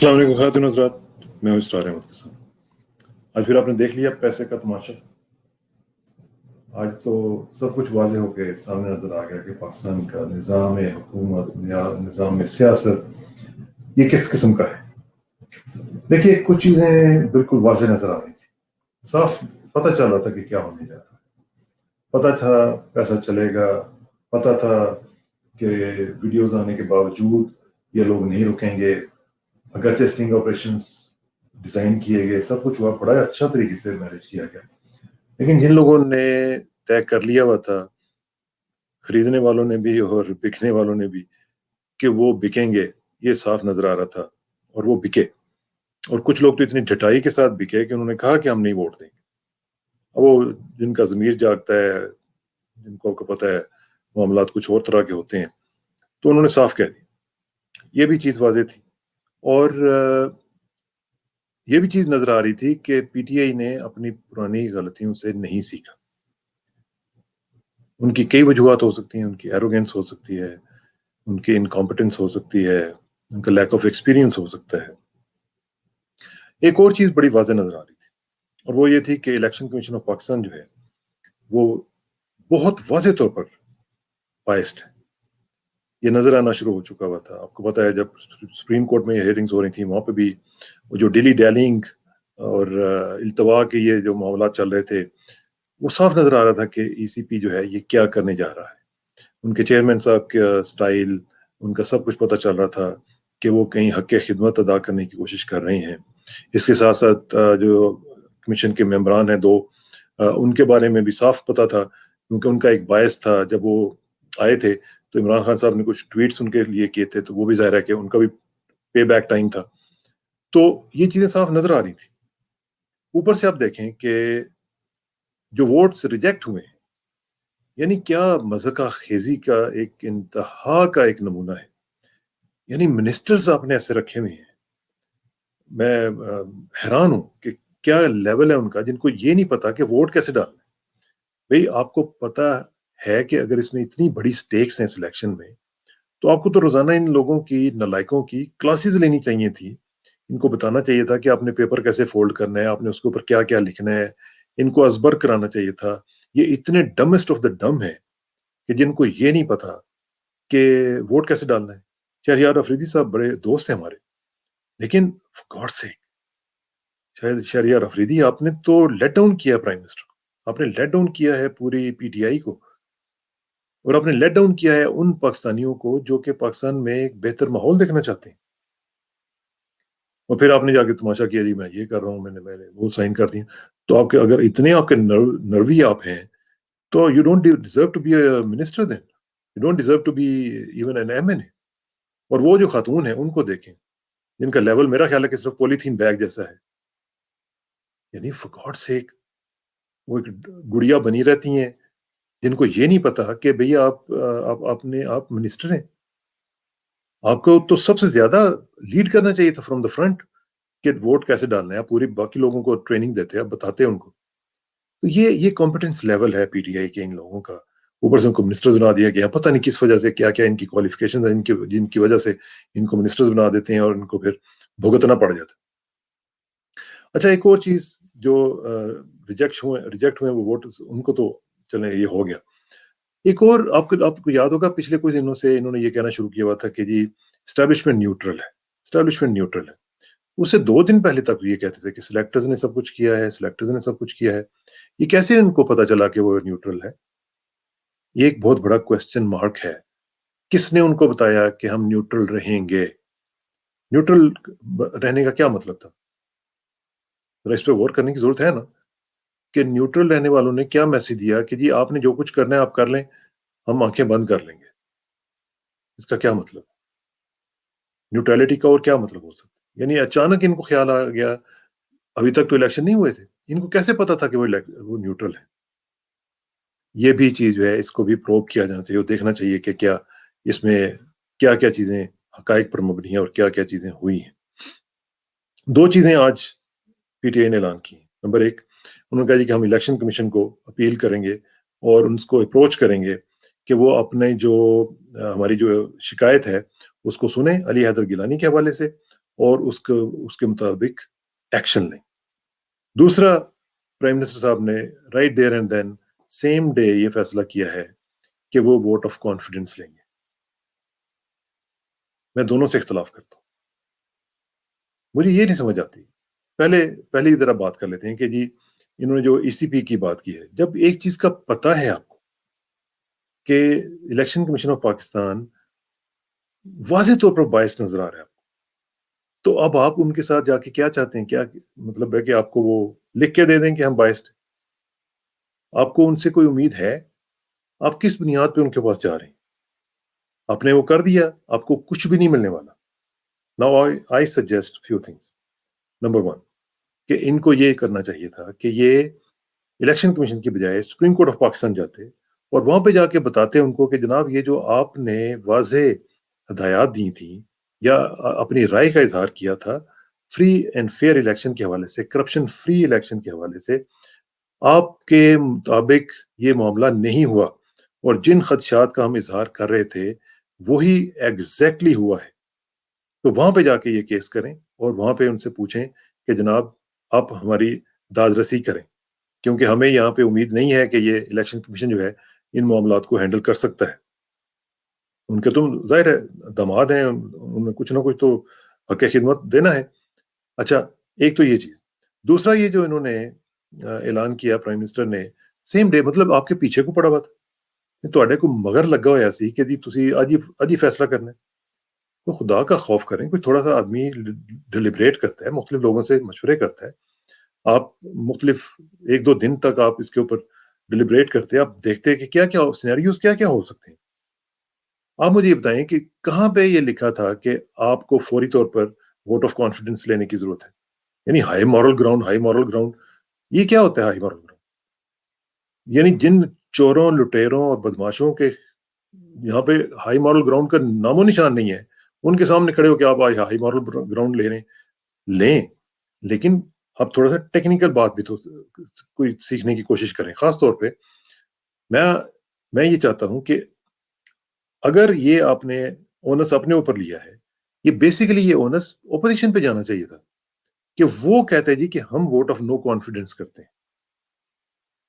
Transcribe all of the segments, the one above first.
अस्सलाम वालेकुम ख़ातिन हज़रात, मैं हूँ इसरार अहमद के साथ। आज फिर आपने देख लिया पैसे का तमाशा। आज तो सब कुछ वाज़े होकर सामने नज़र आ गया कि पाकिस्तान का निज़ाम हुकूमत या निज़ाम सियासत ये किस किस्म का है। देखिए, कुछ चीज़ें बिल्कुल वाज़े नज़र आ रही थी, साफ पता चल रहा था कि क्या होने जा रहा है। पता था पैसा चलेगा, पता था कि वीडियोज़ आने के बावजूद ये लोग नहीं रुकेंगे। अगर टेस्टिंग ऑपरेशंस डिज़ाइन किए गए, सब कुछ हुआ, बड़ा अच्छा तरीके से मैनेज किया गया। लेकिन जिन लोगों ने तय कर लिया हुआ था, खरीदने वालों ने भी और बिकने वालों ने भी, कि वो बिकेंगे, ये साफ नजर आ रहा था और वो बिके। और कुछ लोग तो इतनी ढटाई के साथ बिके कि उन्होंने कहा कि हम नहीं वोट देंगे। अब वो जिनका ज़मीर जागता है, जिनको आपको पता है मामलात कुछ और तरह के होते हैं, तो उन्होंने साफ कह दिया। ये भी चीज़ वाज़ेह थी। और ये भी चीज़ नज़र आ रही थी कि पीटीआई ने अपनी पुरानी गलतियों से नहीं सीखा। उनकी कई वजूहत हो सकती हैं, उनकी एरोगेंस हो सकती है, उनकी इनकॉम्पिटेंस हो सकती है, उनका लैक ऑफ एक्सपीरियंस हो सकता है। एक और चीज़ बड़ी वाज़ेह नज़र आ रही थी, और वो ये थी कि इलेक्शन कमीशन ऑफ पाकिस्तान जो है, वो बहुत वाज़ेह तौर पर बायस्ड है। ये नज़र आना शुरू हो चुका हुआ था। आपको पता है, जब सुप्रीम कोर्ट में हियरिंग्स हो रही थी, वहाँ पे भी वो जो डिली डैलिंग और इल्तवा के ये जो मामलात चल रहे थे, वो साफ नज़र आ रहा था कि ईसीपी जो है ये क्या करने जा रहा है। उनके चेयरमैन साहब का स्टाइल, उनका सब कुछ पता चल रहा था कि वो कहीं हक़ खिदमत अदा करने की कोशिश कर रहे हैं। इसके साथ साथ जो कमीशन के मेंबरान हैं दो, उनके बारे में भी साफ पता था, क्योंकि उनका एक बायस था। जब वो आए थे तो इमरान खान साहब ने कुछ ट्वीट्स उनके लिए किए थे, तो वो भी ज़ाहिर है कि उनका भी पे बैक टाइम था। तो ये चीज़ें साफ नज़र आ रही थी। ऊपर से आप देखें कि जो वोट्स रिजेक्ट हुए हैं, यानी क्या मज़ाक़ खेज़ी का एक इंतहा का एक नमूना है। यानी मिनिस्टर्स आपने ऐसे रखे हुए हैं, मैं हैरान हूँ कि क्या लेवल है उनका, जिनको ये नहीं पता कि वोट कैसे डालना है। भई, आपको पता है कि अगर इसमें इतनी बड़ी स्टेक्स हैं सिलेक्शन में, तो आपको तो रोज़ाना इन लोगों की, नालायकों की क्लासेस लेनी चाहिए थी। इनको बताना चाहिए था कि आपने पेपर कैसे फ़ोल्ड करना है, आपने उसके ऊपर क्या-क्या लिखना है। इनको अज़बर कराना चाहिए था। ये इतने डम्बेस्ट ऑफ द डम्ब हैं कि जिनको ये नहीं पता कि वोट कैसे डालना है। शहरयार अफरीदी साहब बड़े दोस्त हैं हमारे, लेकिन फॉर गॉड सेक, शायद शहरयार अफरीदी, आपने तो लेट डाउन किया प्राइम मिनिस्टर को, आपने लेट डाउन किया है पूरी पीटीआई को, और आपने लेट डाउन किया है उन पाकिस्तानियों को जो कि पाकिस्तान में एक बेहतर माहौल देखना चाहते हैं। और फिर आपने जाके तमाशा किया, जी मैं ये कर रहा हूँ, मैंने मैंने वो साइन कर दिया। तो आपके अगर इतने आपके नर्वी आप हैं, तो you don't deserve to be a minister then, you don't deserve to be even an MNA. और वो जो खातून है उनको देखें, जिनका लेवल मेरा ख्याल है कि सिर्फ पॉलीथीन बैग जैसा है। यानी फॉर गॉड सेक, वो एक गुड़िया बनी रहती हैं, जिनको ये नहीं पता कि भैया आप मिनिस्टर हैं। आपको तो सबसे ज्यादा लीड करना चाहिए था फ्रॉम द फ्रंट, कि वोट कैसे डालना है। आप पूरी बाकी लोगों को ट्रेनिंग देते हैं, आप बताते हैं उनको। तो ये कॉम्पिटेंस लेवल है पीटीआई के इन लोगों का। ऊपर से उनको मिनिस्टर बना दिया गया, पता नहीं किस वजह से, क्या क्या इनकी क्वालिफिकेशन है, इनकी जिनकी वजह से इनको मिनिस्टर्स बना देते हैं और इनको फिर भुगतना पड़ जाता है। अच्छा, एक और चीज जो रिजेक्ट हुए वो वोट, उनको तो चले ये हो गया। एक और आपको आपको याद होगा, पिछले कुछ दिनों से इन्होंने ये कहना शुरू किया हुआ था कि जी स्टैब्लिशमेंट न्यूट्रल है, स्टैब्लिशमेंट न्यूट्रल है। उससे 2 दिन पहले तक ये कहते थे कि सिलेक्टर्स ने सब कुछ किया है, सिलेक्टर्स ने सब कुछ किया है। ये कैसे इनको पता चला कि वो न्यूट्रल है? ये एक बहुत बड़ा क्वेश्चन मार्क है। किसने उनको बताया कि हम न्यूट्रल रहेंगे? न्यूट्रल रहने का क्या मतलब था? जरा इस पे गौर करने की जरूरत है ना, कि न्यूट्रल रहने वालों ने क्या मैसेज दिया कि जी आपने जो कुछ करना है आप कर लें, हम आंखें बंद कर लेंगे। इसका क्या मतलब? न्यूट्रलिटी का और क्या मतलब हो सकता है? यानी अचानक इनको ख्याल आ गया, अभी तक तो इलेक्शन नहीं हुए थे। इनको कैसे पता था कि वो न्यूट्रल है? ये भी चीज़ जो है, इसको भी प्रोब किया जाना चाहिए और देखना चाहिए कि क्या इसमें क्या-क्या चीज़ें हक़ाइक़ पर मबनी हैं और क्या-क्या चीज़ें हुई हैं। 2 चीज़ें आज पीटीआई ने ऐलान की। नंबर 1, उन्होंने कहा जी कि हम इलेक्शन कमीशन को अपील करेंगे और उनको अप्रोच करेंगे कि वो अपने जो हमारी जो शिकायत है उसको सुने अली हैदर गिलानी के हवाले से, اور اس کے مطابق ایکشن لیں. دوسرا, پرائم منسٹر صاحب نے right there and then same day یہ فیصلہ کیا ہے کہ وہ ووٹ آف کانفیڈنس لیں گے. میں دونوں سے اختلاف کرتا ہوں. مجھے یہ نہیں سمجھ آتی. پہلے ذرا بات کر لیتے ہیں کہ جی انہوں نے جو ای سی پی کی بات کی ہے, جب ایک چیز کا پتہ ہے آپ کو کہ الیکشن کمیشن آف پاکستان واضح طور پر باعث نظر آ رہا ہے آپ کو, تو اب آپ ان کے ساتھ جا کے کیا چاہتے ہیں؟ کیا مطلب ہے کہ آپ کو وہ لکھ کے دے دیں کہ ہم باعث ہیں؟ آپ کو ان سے کوئی امید ہے؟ آپ کس بنیاد پہ ان کے پاس جا رہے ہیں؟ آپ نے وہ کر دیا, آپ کو کچھ بھی نہیں ملنے والا. Now I suggest few things. Number one, کہ ان کو یہ کرنا چاہیے تھا کہ یہ الیکشن کمیشن کی بجائے سپریم کورٹ آف پاکستان جاتے اور وہاں پہ جا کے بتاتے ان کو کہ جناب یہ جو آپ نے واضح ہدایات دی تھیں یا اپنی رائے کا اظہار کیا تھا فری اینڈ فیئر الیکشن کے حوالے سے, کرپشن فری الیکشن کے حوالے سے, آپ کے مطابق یہ معاملہ نہیں ہوا اور جن خدشات کا ہم اظہار کر رہے تھے وہی ایگزیکٹلی ہوا ہے. تو وہاں پہ جا کے یہ کیس کریں اور وہاں پہ ان سے پوچھیں کہ جناب آپ ہماری داد رسی کریں, کیونکہ ہمیں یہاں پہ امید نہیں ہے کہ یہ الیکشن کمیشن جو ہے ان معاملات کو ہینڈل کر سکتا ہے. ان کے تم ظاہر ہے داماد ہیں, انہیں کچھ نہ کچھ تو حق خدمت دینا ہے. اچھا, ایک تو یہ چیز. دوسرا, یہ جو انہوں نے اعلان کیا پرائم منسٹر نے سیم ڈے, مطلب آپ کے پیچھے کو پڑا ہوا تھا, تو کو مگر لگا ہوا سی کہ جی تسی اج ہی فیصلہ کرنا ہے. تو خدا کا خوف کریں, کوئی تھوڑا سا آدمی ڈیلیبریٹ کرتا ہے, مختلف لوگوں سے مشورے کرتا ہے, آپ مختلف 1-2 دن تک آپ اس کے اوپر ڈیلیبریٹ کرتے ہیں, آپ دیکھتے ہیں کہ کیا کیا سینیریوز کیا کیا ہو سکتے ہیں. آپ مجھے یہ بتائیں کہ کہاں پہ یہ لکھا تھا کہ آپ کو فوری طور پر ووٹ آف کانفیڈنس لینے کی ضرورت ہے؟ یعنی ہائی مورل گراؤنڈ یہ کیا ہوتا ہے ہائی مورل گراؤنڈ؟ یعنی جن چوروں, لٹیروں اور بدماشوں کے یہاں پہ ہائی مورل گراؤنڈ کا نام و نشان نہیں ہے, ان کے سامنے کھڑے ہو کہ آپ ہائی مورل گراؤنڈ لے رہے ہیں, لیں, لیکن اب تھوڑا سا ٹیکنیکل بات بھی تو کوئی سیکھنے کی کوشش کریں. خاص طور پہ میں یہ چاہتا ہوں کہ اگر یہ آپ نے اونس اپنے اوپر لیا ہے, یہ بیسیکلی یہ اونس اپوزیشن پہ جانا چاہیے تھا کہ وہ کہتے ہیں جی کہ ہم ووٹ آف نو کانفیڈنس کرتے ہیں.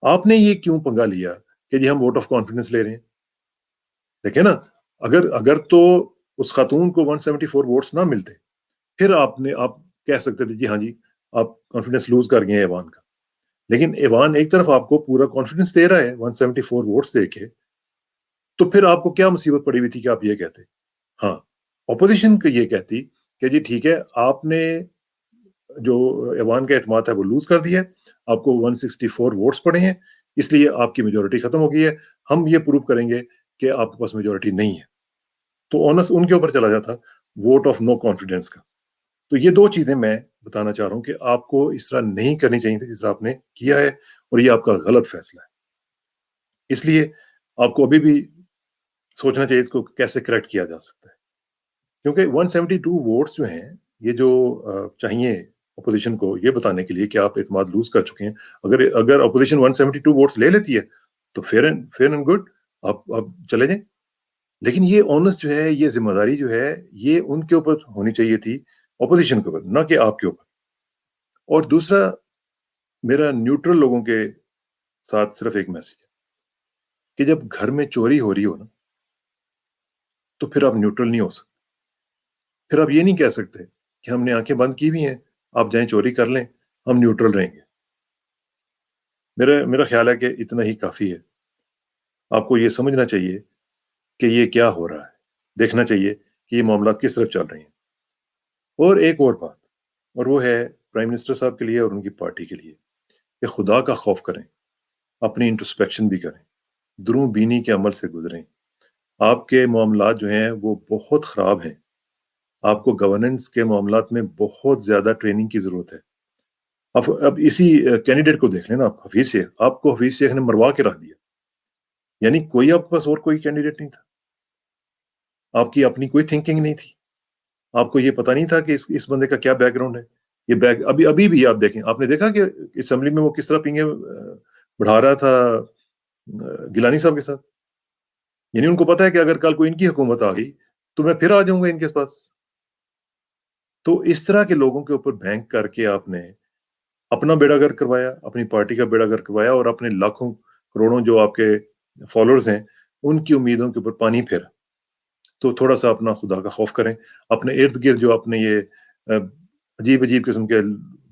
آپ نے یہ کیوں پنگا لیا کہ جی ہم ووٹ آف کانفیڈنس لے رہے ہیں؟ دیکھیں نا, اگر تو اس خاتون کو 174 ووٹس نہ ملتے پھر آپ کہہ سکتے تھے جی ہاں جی آپ کانفیڈنس لوز کر گئے ہیں ایوان کا. لیکن ایوان ایک طرف آپ کو پورا کانفیڈنس دے رہا ہے 174 ووٹس دے کے, تو پھر آپ کو کیا مصیبت پڑی ہوئی تھی کہ آپ یہ کہتے؟ ہاں, اپوزیشن کو یہ کہتی کہ جی ٹھیک ہے, آپ نے جو ایوان کا اعتماد ہے وہ لوز کر دیا, آپ کو 164 ووٹس پڑے ہیں, اس لیے آپ کی میجورٹی ختم ہو گئی ہے, ہم یہ پروو کریں گے کہ آپ کے پاس میجورٹی نہیں ہے. تو اونس ان کے اوپر چلا جاتا ووٹ آف نو کانفیڈنس کا. تو یہ 2 چیزیں میں بتانا چاہ رہا ہوں کہ آپ کو اس طرح نہیں کرنی چاہیے تھی جس طرح آپ نے کیا ہے, اور یہ آپ کا غلط فیصلہ ہے. اس لیے آپ کو ابھی بھی سوچنا چاہیے اس کو کیسے کریکٹ کیا جا سکتا ہے, کیونکہ 172 ووٹس جو ہیں یہ جو چاہیے اپوزیشن کو یہ بتانے کے لیے کہ آپ اعتماد لوز کر چکے ہیں. اگر اپوزیشن 172 ووٹس لے لیتی ہے تو فیئر اینڈ گڈ, آپ چلے جائیں. لیکن یہ اونس جو ہے, یہ ذمہ داری جو ہے, یہ ان کے اوپر ہونی چاہیے تھی, اپوزیشن کے اوپر, نہ کہ آپ کے اوپر. اور دوسرا, میرا نیوٹرل لوگوں کے ساتھ صرف ایک میسج ہے کہ جب گھر میں چوری ہو رہی ہو نا, تو پھر آپ نیوٹرل نہیں ہو سکتے. پھر آپ یہ نہیں کہہ سکتے کہ ہم نے آنکھیں بند کی بھی ہیں, آپ جائیں چوری کر لیں, ہم نیوٹرل رہیں گے. میرا خیال ہے کہ اتنا ہی کافی ہے. آپ کو یہ سمجھنا چاہیے کہ یہ کیا ہو رہا ہے, دیکھنا چاہیے کہ یہ معاملات کس طرف چل رہے ہیں. اور ایک اور بات, اور وہ ہے پرائم منسٹر صاحب کے لیے اور ان کی پارٹی کے لیے, کہ خدا کا خوف کریں, اپنی انٹروسپیکشن بھی کریں, دروں بینی کے عمل سے گزریں. آپ کے معاملات جو ہیں وہ بہت خراب ہیں. آپ کو گورننس کے معاملات میں بہت زیادہ ٹریننگ کی ضرورت ہے. اب اسی کینڈیڈیٹ کو دیکھ لیں نا, حفیظ شیخ, آپ کو حفیظ شیخ نے مروا کے رکھ دیا. یعنی کوئی آپ کے پاس اور کوئی کینڈیڈیٹ نہیں تھا, آپ کی اپنی کوئی تھنکنگ نہیں تھی, آپ کو یہ پتا نہیں تھا کہ اس بندے کا کیا بیک گراؤنڈ ہے. یہ ابھی بھی آپ دیکھیں, آپ نے دیکھا کہ اسمبلی میں وہ کس طرح پنگے بڑھا رہا تھا گیلانی صاحب کے ساتھ. یعنی ان کو پتا ہے کہ اگر کل کوئی ان کی حکومت آ گئی تو میں پھر آ جاؤں گا ان کے پاس. تو इस तरह के लोगों के ऊपर बैंक करके आपने अपना बेड़ा गर्क करवाया, अपनी पार्टी का बेड़ा गर्क करवाया और अपने लाखों करोड़ों जो आपके फॉलोअर्स हैं उनकी उम्मीदों के ऊपर पानी फेरा। तो थोड़ा सा अपना खुदा का खौफ करें। अपने इर्द गिर्द जो अपने ये अजीब अजीब किस्म के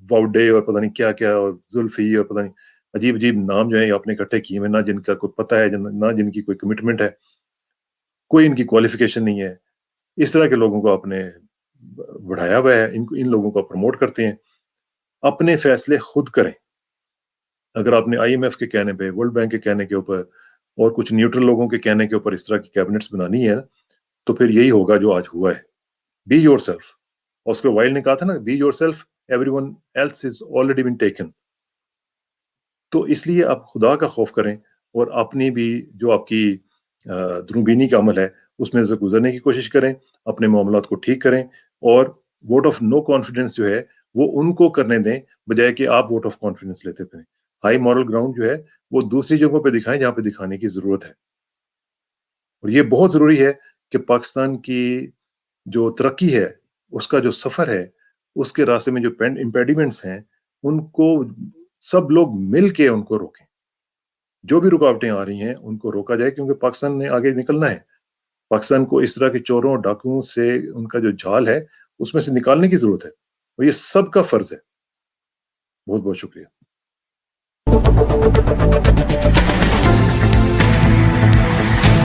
बाउडे और पता नहीं क्या क्या और जुल्फी और पता नहीं अजीब अजीब नाम जो है आपने इकट्ठे किए हुए, ना जिनका कोई पता है ना जिनकी कोई कमिटमेंट है, कोई इनकी क्वालिफिकेशन नहीं है, इस तरह के लोगों को आपने बढ़ाया हुआ है, इन लोगों को प्रमोट करते हैं। अपने फैसले खुद करें। अगर आपने आईएमएफ के कहने पे, वर्ल्ड बैंक के कहने के ऊपर और कुछ न्यूट्रल लोगों के कहने के ऊपर इस तरह की कैबिनेट्स बनानी है, तो फिर यही होगा जो आज हुआ है। Be yourself. ऑस्कर वाइल्ड ने कहा था ना, be yourself, everyone else is already been taken. तो इसलिए आप खुदा का खौफ करें और अपनी भी जो आपकी दुरूबीनी का अमल है उसमें से गुजरने की कोशिश करें, अपने मामलात को ठीक करें और वोट ऑफ नो कॉन्फिडेंस जो है वो उनको करने दें, बजाय कि आप वोट ऑफ कॉन्फिडेंस लेते फिरें। हाई मॉरल ग्राउंड जो है वो दूसरी जगहों पे दिखाएं जहां पे दिखाने की जरूरत है। और ये बहुत जरूरी है कि पाकिस्तान की जो तरक्की है, उसका जो सफर है, उसके रास्ते में जो इम्पेडिमेंट्स हैं, उनको सब लोग मिल के उनको रोकें। जो भी रुकावटें आ रही हैं उनको रोका जाए, क्योंकि पाकिस्तान ने आगे निकलना है। पाकिस्तान को इस तरह के चोरों और डाकुओं से उनका जो जाल है उसमें से निकालने की जरूरत है और ये सबका फर्ज है। बहुत बहुत शुक्रिया।